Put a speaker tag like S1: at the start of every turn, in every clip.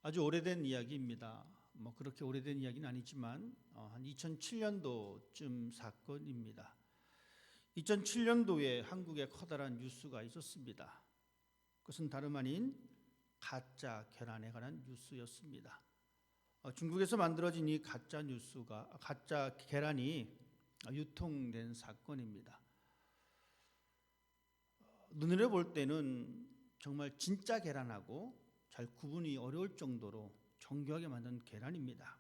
S1: 아주 오래된 이야기입니다. 그렇게 오래된 이야기는 아니지만 한 2007년도쯤 사건입니다. 2007년도에 한국에 커다란 뉴스가 있었습니다. 그것은 다름 아닌 가짜 계란에 관한 뉴스였습니다. 중국에서 만들어진 이 가짜 계란이 유통된 사건입니다. 눈으로 볼 때는 정말 진짜 계란하고 잘 구분이 어려울 정도로 정교하게 만든 계란입니다.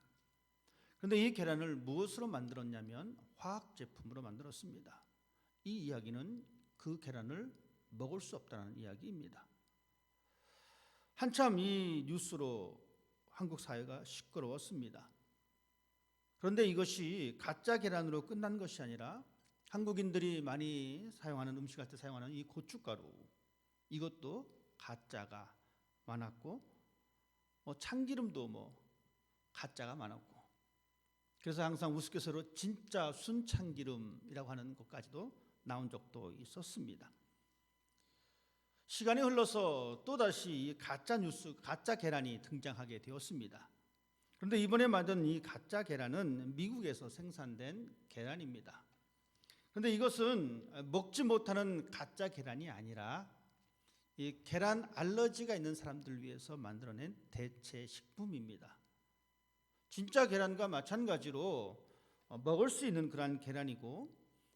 S1: 그런데 이 계란을 무엇으로 만들었냐면 화학 제품으로 만들었습니다. 이 이야기는 그 계란을 먹을 수 없다는 이야기입니다. 한참 이 뉴스로 한국 사회가 시끄러웠습니다. 그런데 이것이 가짜 계란으로 끝난 것이 아니라 한국인들이 많이 사용하는 음식할 때 사용하는 이 고춧가루, 이것도 가짜가 많았고 참기름도 가짜가 많았고, 그래서 항상 우스갯소리로 진짜 순참기름이라고 하는 것까지도 나온 적도 있었습니다. 시간이 흘러서 또다시 이 가짜 뉴스, 가짜 계란이 등장하게 되었습니다. 그런데 이번에 만든 이 가짜 계란은 미국에서 생산된 계란입니다. 그런데 이것은 먹지 못하는 가짜 계란이 아니라 이 계란 알러지가 있는 사람들을 위해서 만들어낸 대체 식품입니다. 진짜 계란과 마찬가지로 먹을 수 있는 그러한 계란이고,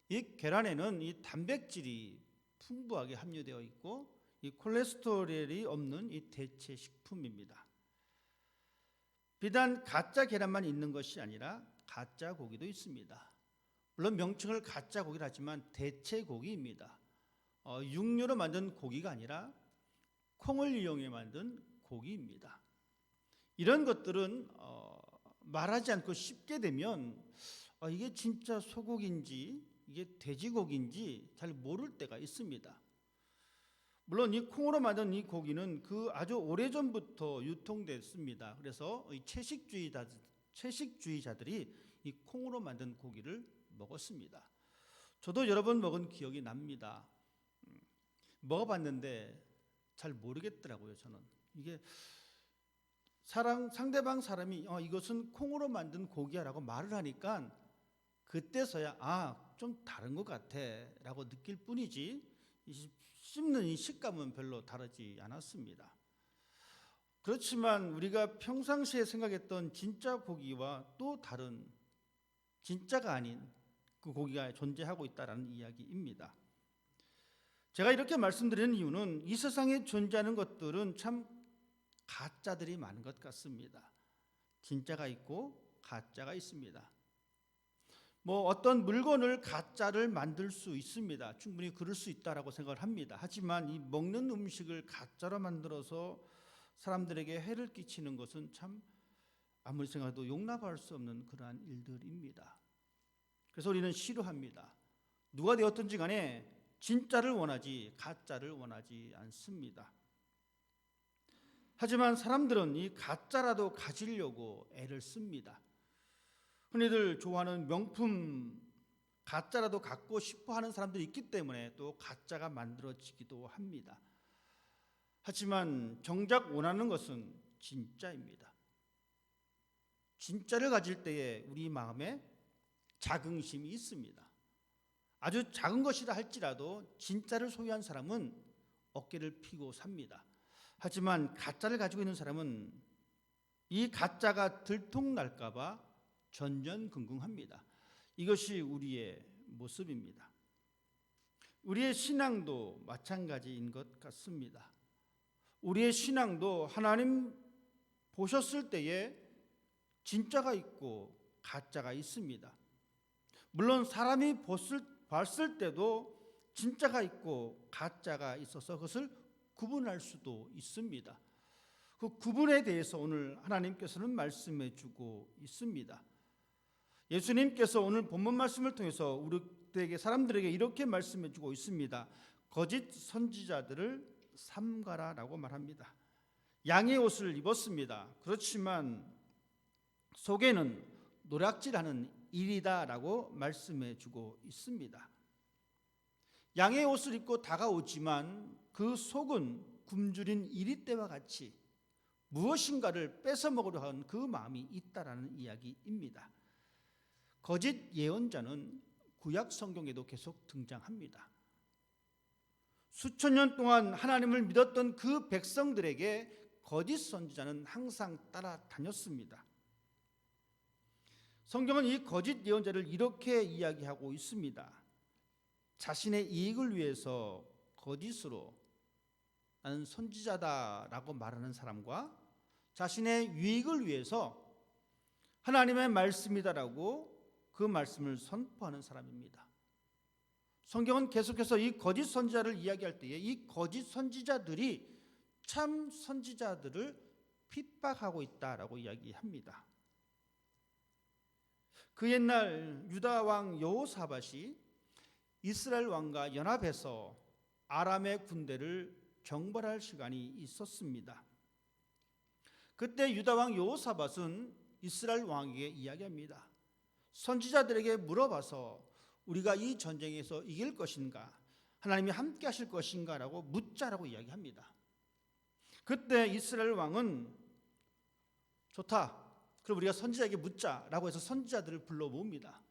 S1: 이 계란에는 이 단백질이 풍부하게 함유되어 있고 이 콜레스테롤이 없는 이 대체 식품입니다. 비단 가짜 계란만 있는 것이 아니라 가짜 고기도 있습니다. 물론 명칭을 가짜 고기라 하지만 대체 고기입니다. 육류로 만든 고기가 아니라 콩을 이용해 만든 고기입니다. 이런 것들은 말하지 않고 쉽게 되면 이게 진짜 소고기인지 이게 돼지고기인지 잘 모를 때가 있습니다. 물론 이 콩으로 만든 이 고기는 그 아주 오래전부터 유통됐습니다. 그래서 이 채식주의자들이 이 콩으로 만든 고기를 먹었습니다. 저도 여러 번 먹은 기억이 납니다. 먹어봤는데 잘 모르겠더라고요. 저는 이게 상대방 사람이 이것은 콩으로 만든 고기야라고 말을 하니까 그때서야 좀 다른 것 같아라고 느낄 뿐이지 씹는 이 식감은 별로 다르지 않았습니다. 그렇지만 우리가 평상시에 생각했던 진짜 고기와 또 다른, 진짜가 아닌 그 고기가 존재하고 있다는 이야기입니다. 제가 이렇게 말씀드리는 이유는 이 세상에 존재하는 것들은 참 가짜들이 많은 것 같습니다. 진짜가 있고 가짜가 있습니다. 어떤 물건을 가짜를 만들 수 있습니다. 충분히 그럴 수 있다라고 생각을 합니다. 하지만 이 먹는 음식을 가짜로 만들어서 사람들에게 해를 끼치는 것은 참 아무리 생각해도 용납할 수 없는 그러한 일들입니다. 그래서 우리는 싫어합니다. 누가 되었든지 간에 진짜를 원하지 가짜를 원하지 않습니다. 하지만 사람들은 이 가짜라도 가지려고 애를 씁니다. 흔히들 좋아하는 명품 가짜라도 갖고 싶어 하는 사람들이 있기 때문에 또 가짜가 만들어지기도 합니다. 하지만 정작 원하는 것은 진짜입니다. 진짜를 가질 때에 우리 마음에 자긍심이 있습니다. 아주 작은 것이라 할지라도 진짜를 소유한 사람은 어깨를 펴고 삽니다. 하지만 가짜를 가지고 있는 사람은 이 가짜가 들통날까 봐 전전긍긍합니다. 이것이 우리의 모습입니다. 우리의 신앙도 마찬가지인 것 같습니다. 우리의 신앙도 하나님 보셨을 때에 진짜가 있고 가짜가 있습니다. 물론 사람이 봤을 때도 진짜가 있고 가짜가 있어서 그것을 구분할 수도 있습니다. 그 구분에 대해서 오늘 하나님께서는 말씀해 주고 있습니다. 예수님께서 오늘 본문 말씀을 통해서 우리에게 사람들에게 이렇게 말씀해 주고 있습니다. 거짓 선지자들을 삼가라라고 말합니다. 양의 옷을 입었습니다. 그렇지만 속에는 노략질하는 일이다라고 말씀해 주고 있습니다. 양의 옷을 입고 다가오지만 그 속은 굶주린 이리떼와 같이 무엇인가를 뺏어 먹으려 하는 그 마음이 있다라는 이야기입니다. 거짓 예언자는 구약 성경에도 계속 등장합니다. 수천 년 동안 하나님을 믿었던 그 백성들에게 거짓 선지자는 항상 따라다녔습니다. 성경은 이 거짓 예언자를 이렇게 이야기하고 있습니다. 자신의 이익을 위해서 거짓으로 나는 선지자다라고 말하는 사람과 자신의 유익을 위해서 하나님의 말씀이다라고 그 말씀을 선포하는 사람입니다. 성경은 계속해서 이 거짓 선지자를 이야기할 때에 이 거짓 선지자들이 참 선지자들을 핍박하고 있다라고 이야기합니다. 그 옛날 유다 왕 여호사밧이 이스라엘 왕과 연합해서 아람의 군대를 정벌할 시간이 있었습니다. 그때 유다 왕 여호사밧은 이스라엘 왕에게 이야기합니다. 선지자들에게 물어봐서 우리가 이 전쟁에서 이길 것인가, 하나님이 함께 하실 것인가 라고 묻자라고 이야기합니다. 그때 이스라엘 왕은 좋다, 그럼 우리가 선지자에게 묻자라고 해서 선지자들을 불러 모읍니다.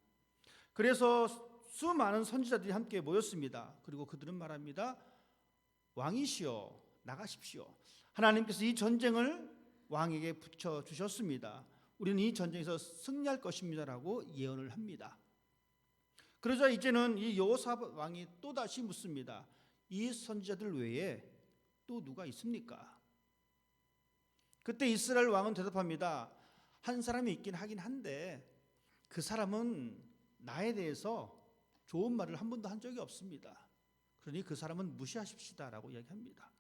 S1: 그래서 수많은 선지자들이 함께 모였습니다. 그리고 그들은 말합니다. 왕이시여 나가십시오. 하나님께서 이 전쟁을 왕에게 붙여주셨습니다. 우리는 이 전쟁에서 승리할 것입니다라고 예언을 합니다. 그러자 이제는 이 여호사밧 왕이 또다시 묻습니다. 이 선지자들 외에 또 누가 있습니까? 그때 이스라엘 왕은 대답합니다. 한 사람이 있긴 하긴 한데 그 사람은 나에 대해서 좋은 말을 한 번도 한 적이 없습니다. 그러니 그 사람은 무시하십시다라고 이야기합니다.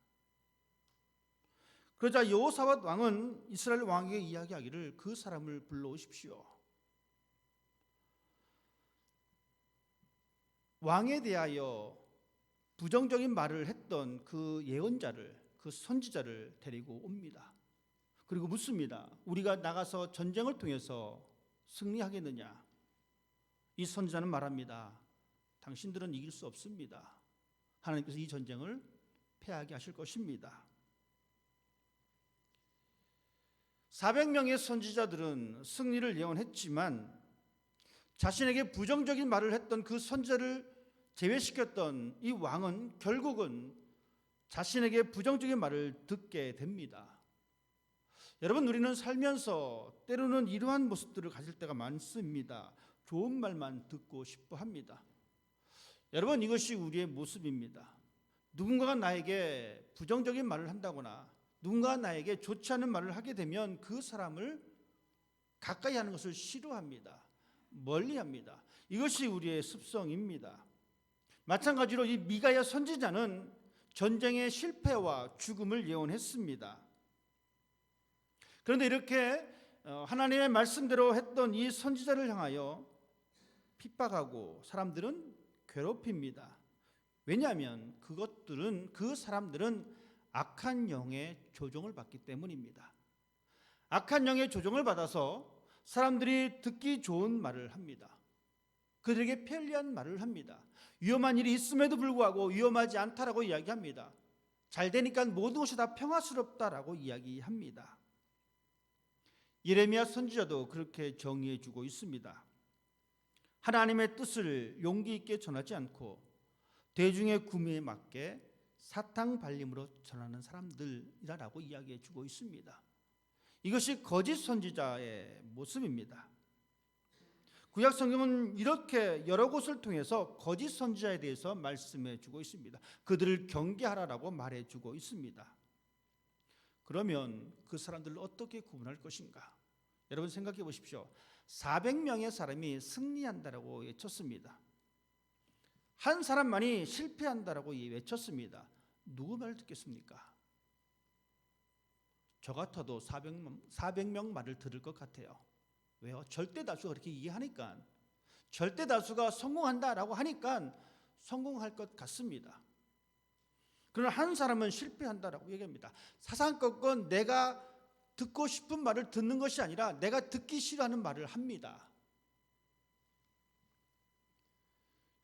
S1: 그러자 여호사밧 왕은 이스라엘 왕에게 이야기하기를 그 사람을 불러오십시오. 왕에 대하여 부정적인 말을 했던 그 예언자를, 그 선지자를 데리고 옵니다. 그리고 묻습니다. 우리가 나가서 전쟁을 통해서 승리하겠느냐? 이 선지자는 말합니다. 당신들은 이길 수 없습니다. 하나님께서 이 전쟁을 패하게 하실 것입니다. 400명의 선지자들은 승리를 예언했지만 자신에게 부정적인 말을 했던 그 선지자를 제외시켰던 이 왕은 결국은 자신에게 부정적인 말을 듣게 됩니다. 여러분, 우리는 살면서 때로는 이러한 모습들을 가질 때가 많습니다. 좋은 말만 듣고 싶어 합니다. 여러분, 이것이 우리의 모습입니다. 누군가가 나에게 부정적인 말을 한다거나 누군가 나에게 좋지 않은 말을 하게 되면 그 사람을 가까이 하는 것을 싫어합니다. 멀리합니다. 이것이 우리의 습성입니다. 마찬가지로 이 미가야 선지자는 전쟁의 실패와 죽음을 예언했습니다. 그런데 이렇게 하나님의 말씀대로 했던 이 선지자를 향하여 핍박하고 사람들은 괴롭힙니다. 왜냐하면 그 사람들은 악한 영의 조종을 받기 때문입니다. 악한 영의 조종을 받아서 사람들이 듣기 좋은 말을 합니다. 그들에게 편리한 말을 합니다. 위험한 일이 있음에도 불구하고 위험하지 않다라고 이야기합니다. 잘 되니까 모든 것이 다 평화스럽다라고 이야기합니다. 예레미야 선지자도 그렇게 정의해 주고 있습니다. 하나님의 뜻을 용기 있게 전하지 않고 대중의 구미에 맞게 사탕 발림으로 전하는 사람들이라고 이야기해 주고 있습니다. 이것이 거짓 선지자의 모습입니다. 구약 성경은 이렇게 여러 곳을 통해서 거짓 선지자에 대해서 말씀해 주고 있습니다. 그들을 경계하라라고 말해 주고 있습니다. 그러면 그 사람들을 어떻게 구분할 것인가? 여러분 생각해 보십시오. 400명의 사람이 승리한다라고 외쳤습니다. 한 사람만이 실패한다라고 외쳤습니다. 누구 말을 듣겠습니까? 저 같아도 400명 말을 들을 것 같아요. 왜요? 절대 다수가 그렇게 이해하니까, 절대 다수가 성공한다라고 하니까 성공할 것 같습니다. 그러나 한 사람은 실패한다라고 얘기합니다. 사상껏건 내가 듣고 싶은 말을 듣는 것이 아니라 내가 듣기 싫어하는 말을 합니다.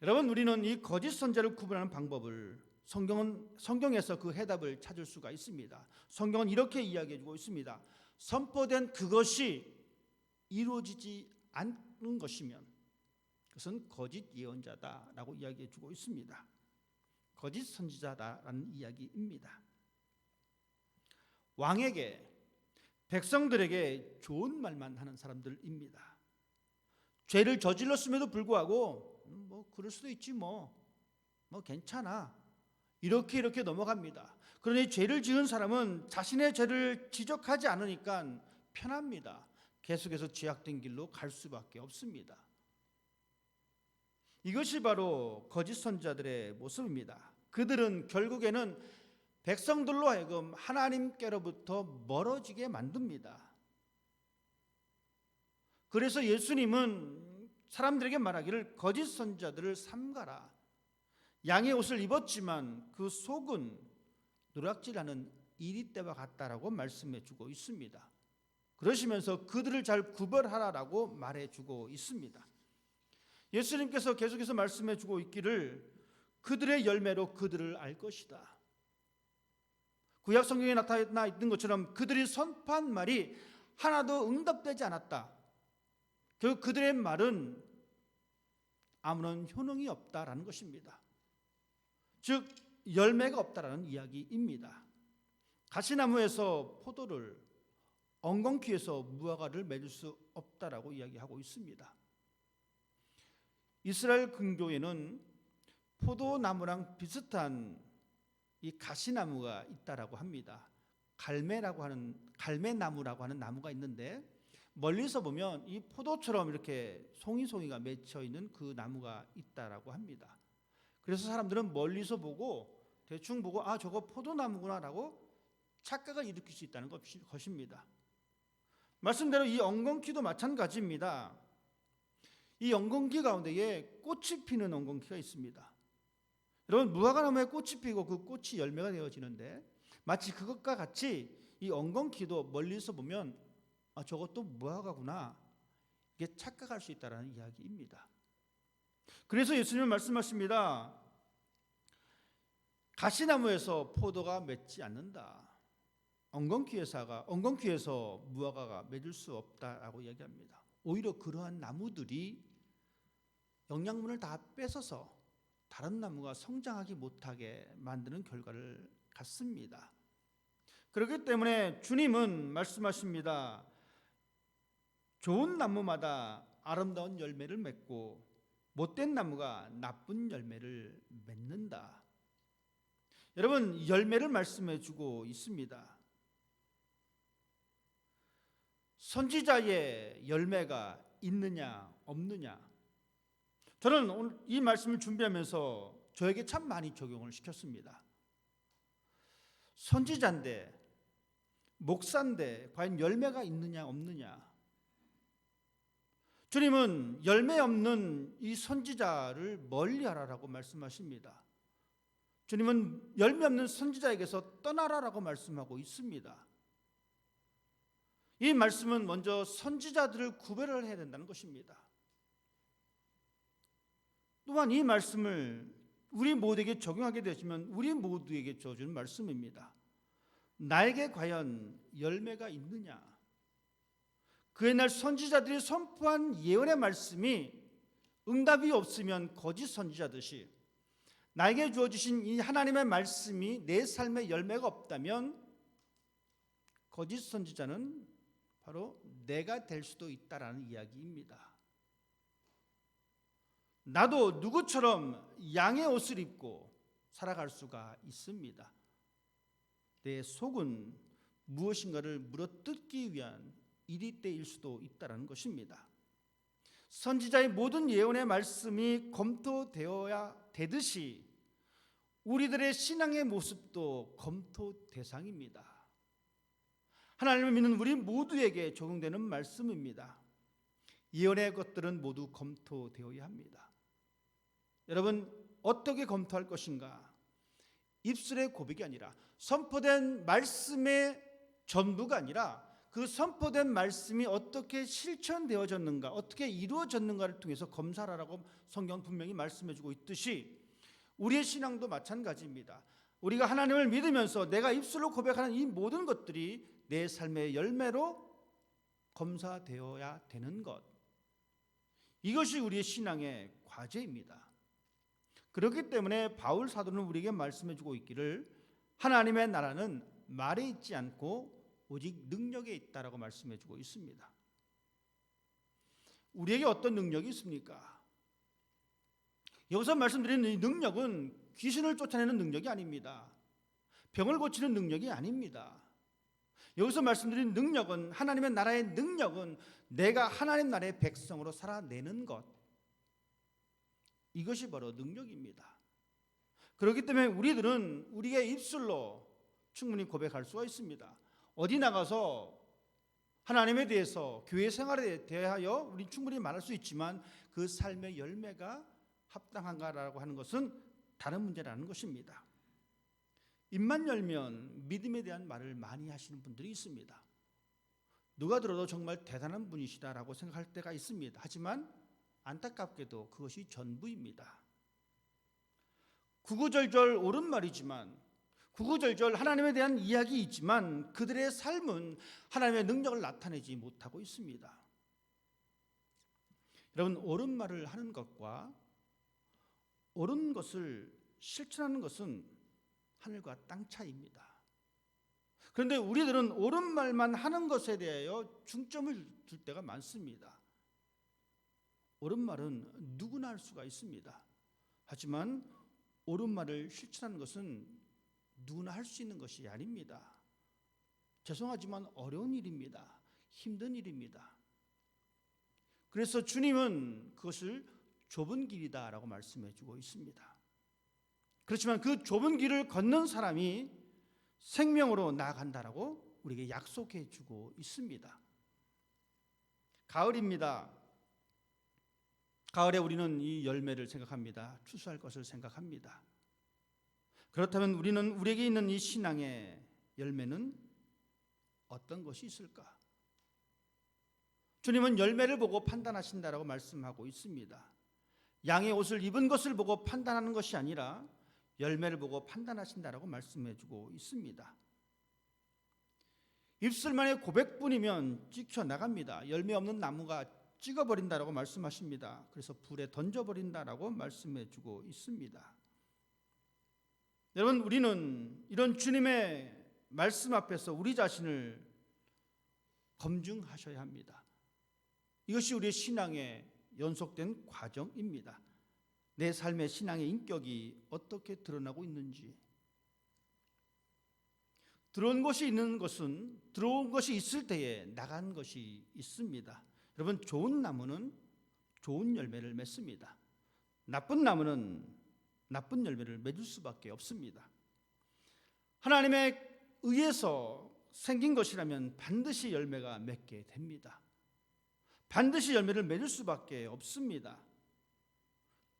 S1: 여러분, 우리는 이 거짓 선지자를 구분하는 방법을 성경에서 그 해답을 찾을 수가 있습니다. 성경은 이렇게 이야기해주고 있습니다. 선포된 그것이 이루어지지 않는 것이면 그것은 거짓 예언자다라고 이야기해주고 있습니다. 거짓 선지자다라는 이야기입니다. 왕에게, 백성들에게 좋은 말만 하는 사람들입니다. 죄를 저질렀음에도 불구하고 뭐 그럴 수도 있지 뭐 괜찮아 이렇게 넘어갑니다. 그러니 죄를 지은 사람은 자신의 죄를 지적하지 않으니까 편합니다. 계속해서 죄악된 길로 갈 수밖에 없습니다. 이것이 바로 거짓 선지자들의 모습입니다. 그들은 결국에는 백성들로 하여금 하나님께로부터 멀어지게 만듭니다. 그래서 예수님은 사람들에게 말하기를 거짓 선지자들을 삼가라. 양의 옷을 입었지만 그 속은 누락질하는 이리떼와 같다라고 말씀해 주고 있습니다. 그러시면서 그들을 잘 구별하라라고 말해 주고 있습니다. 예수님께서 계속해서 말씀해 주고 있기를 그들의 열매로 그들을 알 것이다. 구약 성경에 나타나 있는 것처럼 그들이 선포한 말이 하나도 응답되지 않았다. 결국 그들의 말은 아무런 효능이 없다라는 것입니다. 즉 열매가 없다라는 이야기입니다. 가시나무에서 포도를, 엉겅퀴에서 무화과를 맺을 수 없다라고 이야기하고 있습니다. 이스라엘 근교에는 포도나무랑 비슷한 이 가시나무가 있다라고 합니다. 갈매나무라고 하는 나무가 있는데 멀리서 보면 이 포도처럼 이렇게 송이송이가 맺혀 있는 그 나무가 있다라고 합니다. 그래서 사람들은 멀리서 보고 대충 보고 저거 포도나무구나라고 착각을 일으킬 수 있다는 것입니다. 말씀대로 이 엉겅퀴도 마찬가지입니다. 이 엉겅퀴 가운데에 꽃이 피는 엉겅퀴가 있습니다. 여러분 무화과나무에 꽃이 피고 그 꽃이 열매가 되어지는데 마치 그것과 같이 이 엉겅퀴도 멀리서 보면 저것도 무화과구나 이게 착각할 수 있다는 이야기입니다. 그래서 예수님은 말씀하십니다. 가시나무에서 포도가 맺지 않는다. 엉겅퀴에서 무화과가 맺을 수 없다라고 이야기합니다. 오히려 그러한 나무들이 영양분을 다 뺏어서 다른 나무가 성장하지 못하게 만드는 결과를 갖습니다. 그렇기 때문에 주님은 말씀하십니다. 좋은 나무마다 아름다운 열매를 맺고 못된 나무가 나쁜 열매를 맺는다. 여러분 열매를 말씀해 주고 있습니다. 선지자의 열매가 있느냐 없느냐, 저는 오늘 이 말씀을 준비하면서 저에게 참 많이 적용을 시켰습니다. 선지자인데 목사인데 과연 열매가 있느냐 없느냐. 주님은 열매 없는 이 선지자를 멀리하라라고 말씀하십니다. 주님은 열매 없는 선지자에게서 떠나라라고 말씀하고 있습니다. 이 말씀은 먼저 선지자들을 구별을 해야 된다는 것입니다. 또한 이 말씀을 우리 모두에게 적용하게 되시면 우리 모두에게 주어지는 말씀입니다. 나에게 과연 열매가 있느냐? 그 옛날 선지자들이 선포한 예언의 말씀이 응답이 없으면 거짓 선지자듯이 나에게 주어지신 이 하나님의 말씀이 내 삶에 열매가 없다면 거짓 선지자는 바로 내가 될 수도 있다라는 이야기입니다. 나도 누구처럼 양의 옷을 입고 살아갈 수가 있습니다. 내 속은 무엇인가를 물어뜯기 위한 이리떼일 수도 있다는 것입니다. 선지자의 모든 예언의 말씀이 검토되어야 되듯이 우리들의 신앙의 모습도 검토 대상입니다. 하나님을 믿는 우리 모두에게 적용되는 말씀입니다. 예언의 것들은 모두 검토되어야 합니다. 여러분 어떻게 검토할 것인가? 입술의 고백이 아니라 선포된 말씀의 전부가 아니라 그 선포된 말씀이 어떻게 실천되어졌는가, 어떻게 이루어졌는가를 통해서 검사하라고 성경 분명히 말씀해주고 있듯이 우리의 신앙도 마찬가지입니다. 우리가 하나님을 믿으면서 내가 입술로 고백하는 이 모든 것들이 내 삶의 열매로 검사되어야 되는 것, 이것이 우리의 신앙의 과제입니다. 그렇기 때문에 바울 사도는 우리에게 말씀해 주고 있기를 하나님의 나라는 말에 있지 않고 오직 능력에 있다라고 말씀해 주고 있습니다. 우리에게 어떤 능력이 있습니까? 여기서 말씀드리는 이 능력은 귀신을 쫓아내는 능력이 아닙니다. 병을 고치는 능력이 아닙니다. 여기서 말씀드린 능력은, 하나님의 나라의 능력은 내가 하나님 나라의 백성으로 살아내는 것, 이것이 바로 능력입니다. 그렇기 때문에 우리들은 우리의 입술로 충분히 고백할 수가 있습니다. 어디 나가서 하나님에 대해서, 교회 생활에 대하여 우리 충분히 말할 수 있지만 그 삶의 열매가 합당한가라고 하는 것은 다른 문제라는 것입니다. 입만 열면 믿음에 대한 말을 많이 하시는 분들이 있습니다. 누가 들어도 정말 대단한 분이시다라고 생각할 때가 있습니다. 하지만 안타깝게도 그것이 전부입니다. 구구절절 옳은 말이지만, 구구절절 하나님에 대한 이야기 있지만 그들의 삶은 하나님의 능력을 나타내지 못하고 있습니다. 여러분, 옳은 말을 하는 것과 옳은 것을 실천하는 것은 하늘과 땅 차이입니다. 그런데 우리들은 옳은 말만 하는 것에 대하여 중점을 둘 때가 많습니다. 옳은 말은 누구나 할 수가 있습니다. 하지만 옳은 말을 실천하는 것은 누구나 할 수 있는 것이 아닙니다. 죄송하지만 어려운 일입니다. 힘든 일입니다. 그래서 주님은 그것을 좁은 길이다라고 말씀해 주고 있습니다. 그렇지만 그 좁은 길을 걷는 사람이 생명으로 나아간다라고 우리에게 약속해 주고 있습니다. 가을입니다. 가을에 우리는 이 열매를 생각합니다. 추수할 것을 생각합니다. 그렇다면 우리에게 있는 이 신앙의 열매는 어떤 것이 있을까? 주님은 열매를 보고 판단하신다라고 말씀하고 있습니다. 양의 옷을 입은 것을 보고 판단하는 것이 아니라 열매를 보고 판단하신다라고 말씀해 주고 있습니다. 입술만의 고백뿐이면 찍혀 나갑니다. 열매 없는 나무가 찍어버린다라고 말씀하십니다. 그래서 불에 던져버린다라고 말씀해 주고 있습니다. 여러분, 우리는 이런 주님의 말씀 앞에서 우리 자신을 검증하셔야 합니다. 이것이 우리의 신앙의 연속된 과정입니다. 내 삶의 신앙의 인격이 어떻게 드러나고 있는지. 들어온 것이 있는 것은 들어온 것이 있을 때에 나간 것이 있습니다. 여러분, 좋은 나무는 좋은 열매를 맺습니다. 나쁜 나무는 나쁜 열매를 맺을 수밖에 없습니다. 하나님에 의해서 생긴 것이라면 반드시 열매가 맺게 됩니다. 반드시 열매를 맺을 수밖에 없습니다.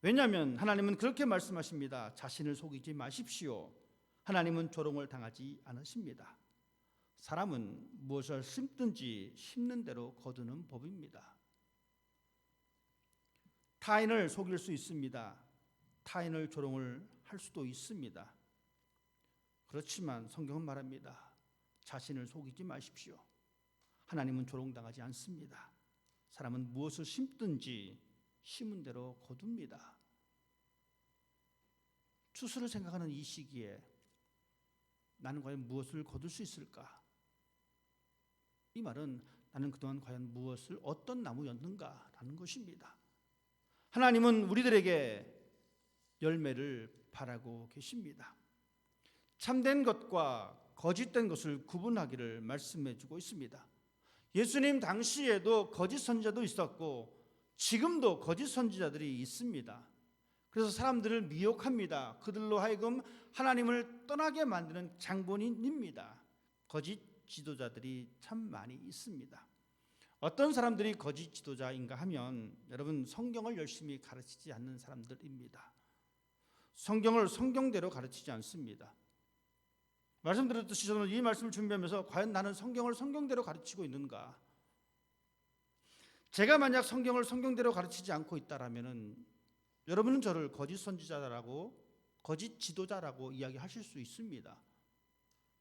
S1: 왜냐하면 하나님은 그렇게 말씀하십니다. 자신을 속이지 마십시오. 하나님은 조롱을 당하지 않으십니다. 사람은 무엇을 심든지 심는 대로 거두는 법입니다. 타인을 속일 수 있습니다. 타인을 조롱을 할 수도 있습니다. 그렇지만 성경은 말합니다. 자신을 속이지 마십시오. 하나님은 조롱당하지 않습니다. 사람은 무엇을 심든지 심은 대로 거둡니다. 추수를 생각하는 이 시기에 나는 과연 무엇을 거둘 수 있을까? 이 말은 나는 그동안 과연 무엇을, 어떤 나무였는가라는 것입니다. 하나님은 우리들에게 열매를 바라고 계십니다. 참된 것과 거짓된 것을 구분하기를 말씀해 주고 있습니다. 예수님 당시에도 거짓 선지자도 있었고 지금도 거짓 선지자들이 있습니다. 그래서 사람들을 미혹합니다. 그들로 하여금 하나님을 떠나게 만드는 장본인입니다. 거짓 지도자들이 참 많이 있습니다. 어떤 사람들이 거짓 지도자인가 하면 여러분, 성경을 열심히 가르치지 않는 사람들입니다. 성경을 성경대로 가르치지 않습니다. 말씀드렸듯이 저는 이 말씀을 준비하면서 과연 나는 성경을 성경대로 가르치고 있는가? 제가 만약 성경을 성경대로 가르치지 않고 있다라면은 여러분은 저를 거짓 선지자라고 거짓 지도자라고 이야기하실 수 있습니다.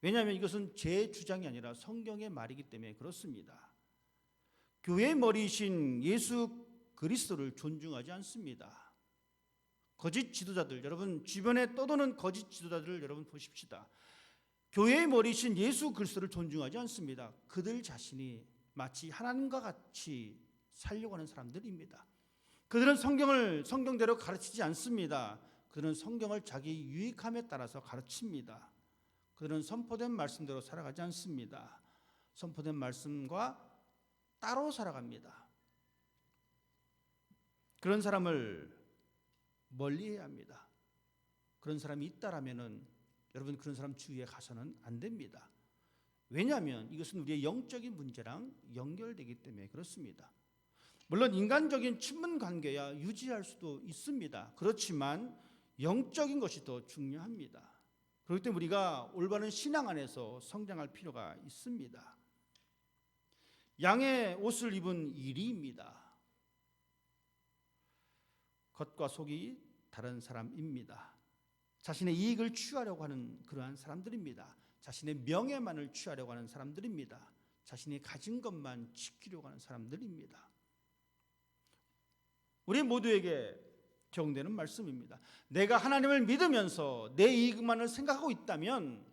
S1: 왜냐하면 이것은 제 주장이 아니라 성경의 말이기 때문에 그렇습니다. 교회의 머리이신 예수 그리스도를 존중하지 않습니다. 거짓 지도자들, 여러분 주변에 떠도는 거짓 지도자들을 여러분 보십시다. 교회의 머리이신 예수 그리스도를 존중하지 않습니다. 그들 자신이 마치 하나님과 같이 살려고 하는 사람들입니다. 그들은 성경을 성경대로 가르치지 않습니다. 그들은 성경을 자기 유익함에 따라서 가르칩니다. 그들은 선포된 말씀대로 살아가지 않습니다. 선포된 말씀과 따로 살아갑니다. 그런 사람을 멀리해야 합니다. 그런 사람이 있다라면은 여러분 그런 사람 주위에 가서는 안 됩니다. 왜냐하면 이것은 우리의 영적인 문제랑 연결되기 때문에 그렇습니다. 물론 인간적인 친분 관계야 유지할 수도 있습니다. 그렇지만 영적인 것이 더 중요합니다. 그렇기 때문에 우리가 올바른 신앙 안에서 성장할 필요가 있습니다. 양의 옷을 입은 이리입니다. 겉과 속이 다른 사람입니다. 자신의 이익을 취하려고 하는 그러한 사람들입니다. 자신의 명예만을 취하려고 하는 사람들입니다. 자신이 가진 것만 지키려고 하는 사람들입니다. 우리 모두에게 적용되는 말씀입니다. 내가 하나님을 믿으면서 내 이익만을 생각하고 있다면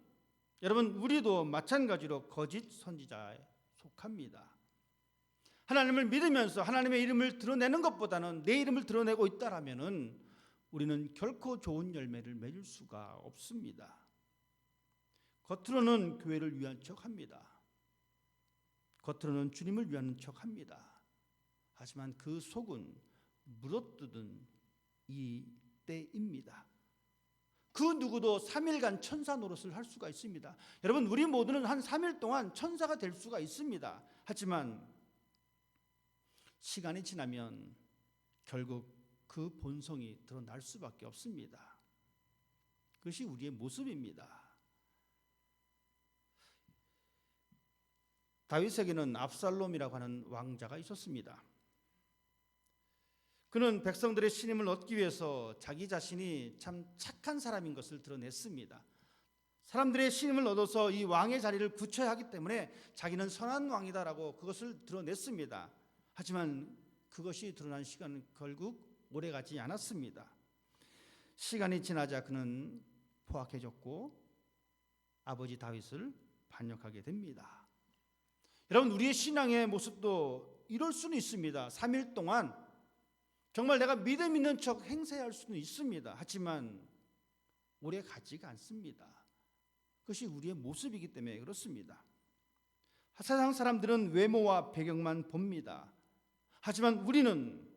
S1: 여러분 우리도 마찬가지로 거짓 선지자에 속합니다. 하나님을 믿으면서 하나님의 이름을 드러내는 것보다는 내 이름을 드러내고 있다라면은 우리는 결코 좋은 열매를 맺을 수가 없습니다. 겉으로는 교회를 위한 척합니다. 겉으로는 주님을 위한 척합니다. 하지만 그 속은 물어뜯은 이 때입니다. 그 누구도 3일간 천사 노릇을 할 수가 있습니다. 여러분 우리 모두는 한 3일 동안 천사가 될 수가 있습니다. 하지만 시간이 지나면 결국 그 본성이 드러날 수밖에 없습니다. 그것이 우리의 모습입니다. 다윗에게는 압살롬이라고 하는 왕자가 있었습니다. 그는 백성들의 신임을 얻기 위해서 자기 자신이 참 착한 사람인 것을 드러냈습니다. 사람들의 신임을 얻어서 이 왕의 자리를 굳혀야 하기 때문에 자기는 선한 왕이다라고 그것을 드러냈습니다. 하지만 그것이 드러난 시간은 결국 오래가지 않았습니다. 시간이 지나자 그는 포악해졌고 아버지 다윗을 반역하게 됩니다. 여러분 우리의 신앙의 모습도 이럴 수는 있습니다. 3일 동안 정말 내가 믿음 있는 척 행세할 수는 있습니다. 하지만 오래 가지가 않습니다. 그것이 우리의 모습이기 때문에 그렇습니다. 세상 사람들은 외모와 배경만 봅니다. 하지만 우리는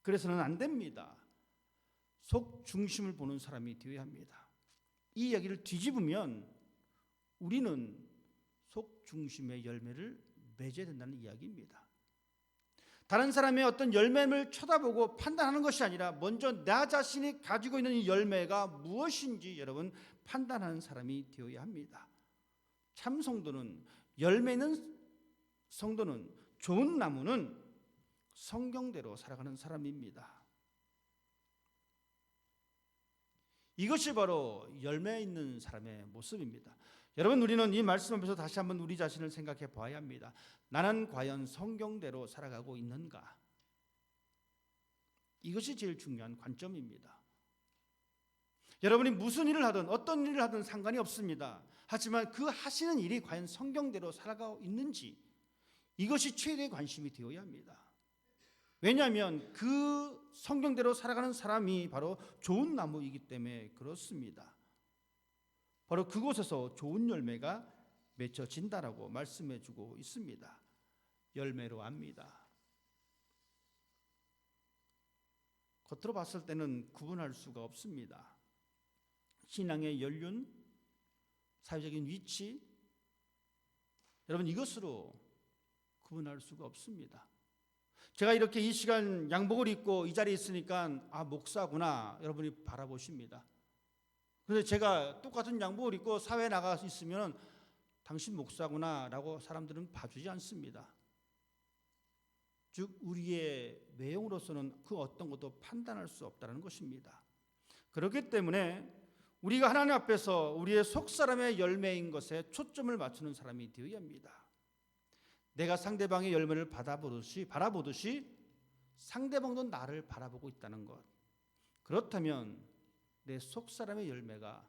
S1: 그래서는 안 됩니다. 속 중심을 보는 사람이 되어야 합니다. 이 이야기를 뒤집으면 우리는 속 중심의 열매를 맺어야 된다는 이야기입니다. 다른 사람의 어떤 열매를 쳐다보고 판단하는 것이 아니라 먼저 나 자신이 가지고 있는 이 열매가 무엇인지 여러분 판단하는 사람이 되어야 합니다. 참 성도는 열매 있는 성도는 좋은 나무는 성경대로 살아가는 사람입니다. 이것이 바로 열매 있는 사람의 모습입니다. 여러분 우리는 이 말씀 앞에서 다시 한번 우리 자신을 생각해 봐야 합니다. 나는 과연 성경대로 살아가고 있는가? 이것이 제일 중요한 관점입니다. 여러분이 무슨 일을 하든 어떤 일을 하든 상관이 없습니다. 하지만 그 하시는 일이 과연 성경대로 살아가고 있는지 이것이 최대의 관심이 되어야 합니다. 왜냐하면 그 성경대로 살아가는 사람이 바로 좋은 나무이기 때문에 그렇습니다. 바로 그곳에서 좋은 열매가 맺혀진다라고 말씀해주고 있습니다. 열매로 압니다. 겉으로 봤을 때는 구분할 수가 없습니다. 신앙의 연륜, 사회적인 위치, 여러분 이것으로 구분할 수가 없습니다. 제가 이렇게 이 시간 양복을 입고 이 자리에 있으니까 아 목사구나 여러분이 바라보십니다. 그런데 제가 똑같은 양복을 입고 사회에 나가 있으면 당신 목사구나 라고 사람들은 봐주지 않습니다. 즉 우리의 외형으로서는 그 어떤 것도 판단할 수 없다는 것입니다. 그렇기 때문에 우리가 하나님 앞에서 우리의 속사람의 열매인 것에 초점을 맞추는 사람이 되어야 합니다. 내가 상대방의 열매를 바라보듯이 상대방도 나를 바라보고 있다는 것. 그렇다면 내 속사람의 열매가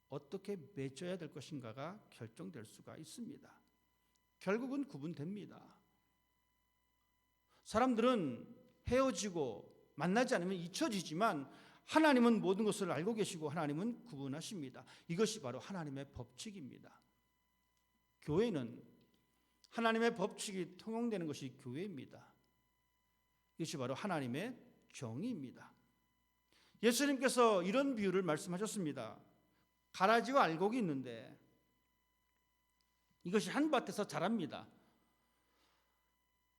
S1: 어떻게 맺어야 될 것인가가 결정될 수가 있습니다. 결국은 구분됩니다. 사람들은 헤어지고 만나지 않으면 잊혀지지만 하나님은 모든 것을 알고 계시고 하나님은 구분하십니다. 이것이 바로 하나님의 법칙입니다. 교회는 하나님의 법칙이 통용되는 것이 교회입니다. 이것이 바로 하나님의 정의입니다. 예수님께서 이런 비유를 말씀하셨습니다. 가라지와 알곡이 있는데 이것이 한 밭에서 자랍니다.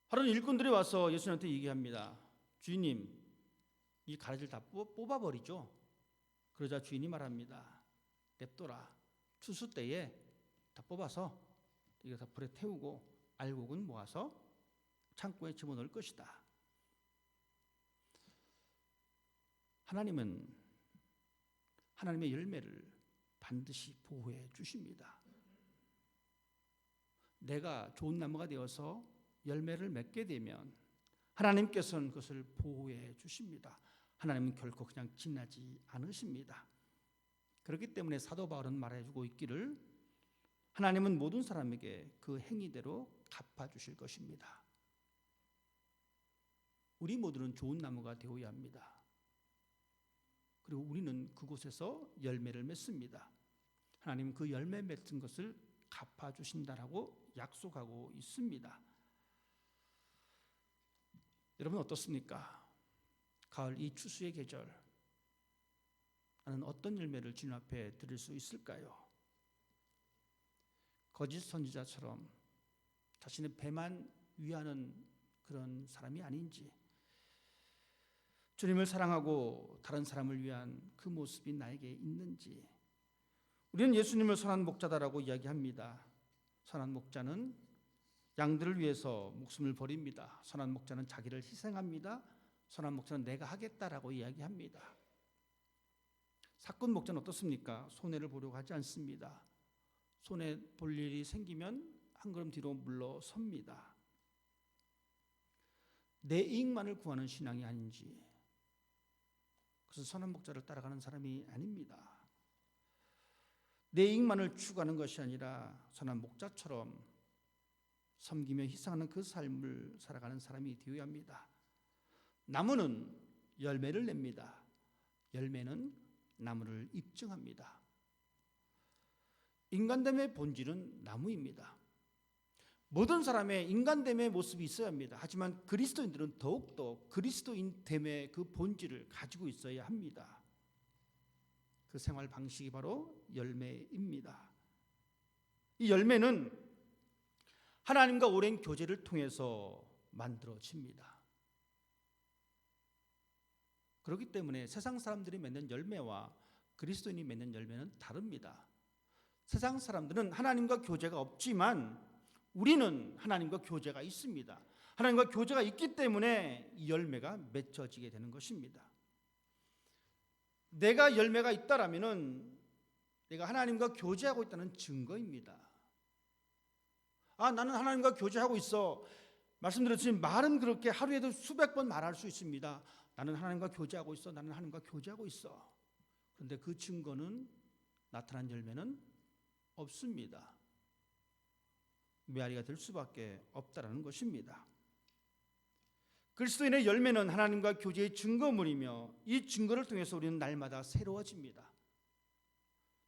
S1: 하루는 일꾼들이 와서 예수님한테 얘기합니다. 주인님, 이 가라지를 다 뽑아버리죠. 그러자 주인이 말합니다. 냅둬라. 추수 때에 다 뽑아서 이거 다 불에 태우고 알곡은 모아서 창고에 집어넣을 것이다. 하나님은 하나님의 열매를 반드시 보호해 주십니다. 내가 좋은 나무가 되어서 열매를 맺게 되면 하나님께서는 그것을 보호해 주십니다. 하나님은 결코 그냥 지나지 않으십니다. 그렇기 때문에 사도 바울은 말해주고 있기를 하나님은 모든 사람에게 그 행위대로 갚아주실 것입니다. 우리 모두는 좋은 나무가 되어야 합니다. 그리고 우리는 그곳에서 열매를 맺습니다. 하나님은 그 열매 맺은 것을 갚아주신다라고 약속하고 있습니다. 여러분 어떻습니까? 가을 이 추수의 계절, 나는 어떤 열매를 주님 앞에 드릴 수 있을까요? 거짓 선지자처럼 자신의 배만 위하는 그런 사람이 아닌지, 주님을 사랑하고 다른 사람을 위한 그 모습이 나에게 있는지. 우리는 예수님을 선한 목자다라고 이야기합니다. 선한 목자는 양들을 위해서 목숨을 버립니다. 선한 목자는 자기를 희생합니다. 선한 목자는 내가 하겠다라고 이야기합니다. 사꾼 목자는 어떻습니까? 손해를 보려고 하지 않습니다. 손해 볼 일이 생기면 한 걸음 뒤로 물러섭니다. 내 이익만을 구하는 신앙이 아닌지, 그래서 선한 목자를 따라가는 사람이 아닙니다. 내 이익만을 추구하는 것이 아니라 선한 목자처럼 섬기며 희생하는 그 삶을 살아가는 사람이 되어야 합니다. 나무는 열매를 냅니다. 열매는 나무를 입증합니다. 인간됨의 본질은 나무입니다. 모든 사람의 인간됨의 모습이 있어야 합니다. 하지만 그리스도인들은 더욱더 그리스도인됨의 그 본질을 가지고 있어야 합니다. 그 생활 방식이 바로 열매입니다. 이 열매는 하나님과 오랜 교제를 통해서 만들어집니다. 그렇기 때문에 세상 사람들이 맺는 열매와 그리스도인이 맺는 열매는 다릅니다. 세상 사람들은 하나님과 교제가 없지만 우리는 하나님과 교제가 있습니다. 하나님과 교제가 있기 때문에 이 열매가 맺혀지게 되는 것입니다. 내가 열매가 있다라면은 내가 하나님과 교제하고 있다는 증거입니다. 나는 하나님과 교제하고 있어. 말씀드렸지만 말은 그렇게 하루에도 수백 번 말할 수 있습니다. 나는 하나님과 교제하고 있어. 나는 하나님과 교제하고 있어. 그런데 그 증거는, 나타난 열매는 없습니다. 메아리가 될 수밖에 없다라는 것입니다. 그리스도인의 열매는 하나님과 교제의 증거물이며 이 증거를 통해서 우리는 날마다 새로워집니다.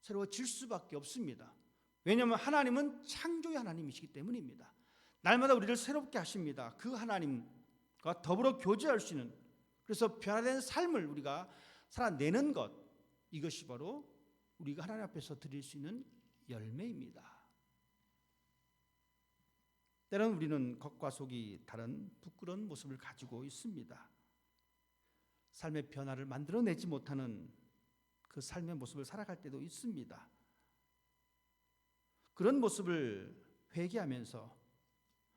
S1: 새로워질 수밖에 없습니다. 왜냐하면 하나님은 창조의 하나님이시기 때문입니다. 날마다 우리를 새롭게 하십니다. 그 하나님과 더불어 교제할 수 있는, 그래서 변화된 삶을 우리가 살아내는 것, 이것이 바로 우리가 하나님 앞에서 드릴 수 있는 열매입니다. 때로는 우리는 겉과 속이 다른 부끄러운 모습을 가지고 있습니다. 삶의 변화를 만들어내지 못하는 그 삶의 모습을 살아갈 때도 있습니다. 그런 모습을 회개하면서,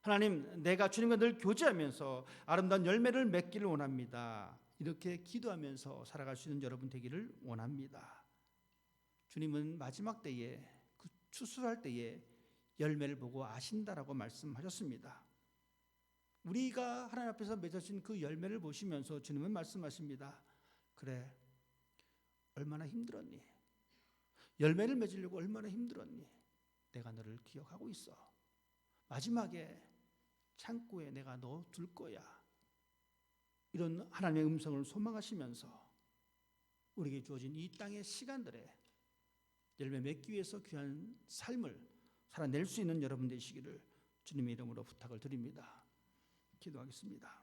S1: 하나님, 내가 주님과 늘 교제하면서 아름다운 열매를 맺기를 원합니다. 이렇게 기도하면서 살아갈 수 있는 여러분 되기를 원합니다. 주님은 마지막 때에 그 추수할 때에 열매를 보고 아신다라고 말씀하셨습니다. 우리가 하나님 앞에서 맺어진 그 열매를 보시면서 주님은 말씀하십니다. 그래, 얼마나 힘들었니? 열매를 맺으려고 얼마나 힘들었니? 내가 너를 기억하고 있어. 마지막에 창고에 내가 너 둘 거야. 이런 하나님의 음성을 소망하시면서 우리에게 주어진 이 땅의 시간들에 열매 맺기 위해서 귀한 삶을 살아낼 수 있는 여러분 되시기를 주님의 이름으로 부탁을 드립니다. 기도하겠습니다.